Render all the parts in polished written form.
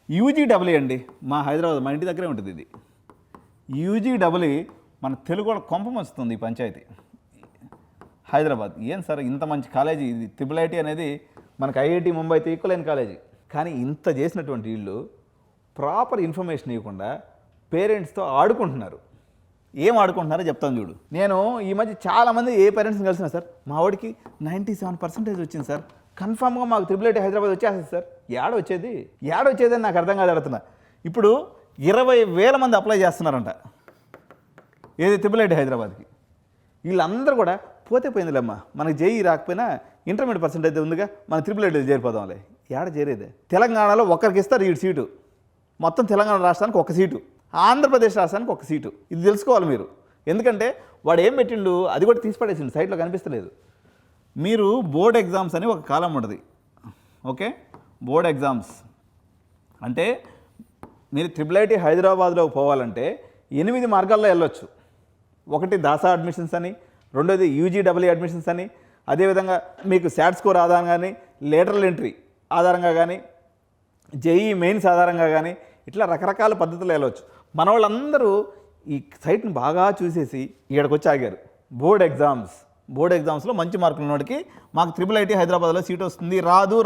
UGW అండి, మా హైదరాబాద్ మా ఇంటి దగ్గరే ఉంటుంది ఇది. యూజీడబ్ల్యూ మన తెలుగు వాళ్ళ కొంప మంచుతుంది ఈ పంచాయతీ హైదరాబాద్. ఏం సార్ ఇంత మంచి కాలేజీ ఇది, ట్రిపుల్ ఐటీ అనేది మనకు ఐఐటి ముంబైతో ఈక్వల్ అయిన కాలేజీ. కానీ ఇంత చేసినటువంటి వీళ్ళు ప్రాపర్ ఇన్ఫర్మేషన్ ఇవ్వకుండా పేరెంట్స్తో ఆడుకుంటున్నారు. ఏం ఆడుకుంటున్నారో చెప్తాను చూడు. నేను ఈ మధ్య చాలామంది ఏ పేరెంట్స్ని కలిసిన సార్, మా వాడికి 97% వచ్చింది సార్, కన్ఫామ్గా మాకు ట్రిపుల్ ఐటీ హైదరాబాద్ వచ్చేస్తుంది సార్. ఏడొచ్చేది అని నాకు అర్థం కాదు అడుగుతున్నా. ఇప్పుడు 20,000 మంది అప్లై చేస్తున్నారంట ఏది ట్రిపుల్ ఐటీ హైదరాబాద్కి. వీళ్ళందరూ కూడా పోతే పోయిందిలేమ్మా, మనకి జేఈ రాకపోయినా ఇంటర్మీడియట్ పర్సెంటేజ్ ఉందిగా, మన ట్రిపుల్ ఐటీ చేరిపోదాంలే. చేరేదే తెలంగాణలో ఒక్కరికి ఇస్తారు ఈ సీటు, మొత్తం తెలంగాణ రాష్ట్రానికి ఒక సీటు, ఆంధ్రప్రదేశ్ రాష్ట్రానికి ఒక సీటు. ఇది తెలుసుకోవాలి మీరు. ఎందుకంటే వాడు ఏం పెట్టిండు అది కూడా తీసి పడేసిండు, సైట్లో కనిపిస్తలేదు. మీరు బోర్డ్ ఎగ్జామ్స్ అని ఒక కాలం ఉంటుంది. ఓకే, బోర్డ్ ఎగ్జామ్స్ అంటే మీరు ట్రిపుల్ ఐటీ హైదరాబాద్లో పోవాలంటే 8 మార్గాల్లో వెళ్ళొచ్చు. ఒకటి దాసా అడ్మిషన్స్ అని, రెండోది యూజీడబ్ల్యూ అడ్మిషన్స్ అని, అదేవిధంగా మీకు శాట్ స్కోర్ ఆధారంగా కానీ, లేటరల్ ఎంట్రీ ఆధారంగా కానీ, జేఈ మెయిన్స్ ఆధారంగా కానీ, ఇట్లా రకరకాల పద్ధతులు వెళ్ళవచ్చు. మన వాళ్ళందరూ ఈ సైట్ని బాగా చూసేసి ఇక్కడికి వచ్చి ఆగారు. బోర్డ్ ఎగ్జామ్స్లో మంచి మార్కులు ఉన్నవాడికి మాకు ట్రిపుల్ ఐటీ హైదరాబాద్లో సీట్ వస్తుంది. రాదు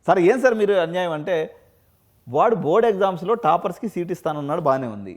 సార్. ఏం సార్ మీరు అన్యాయం అంటే, వాడు బోర్డ్ ఎగ్జామ్స్లో టాపర్స్కి సీట్ ఇస్తానన్నాడు, బాగానే ఉంది.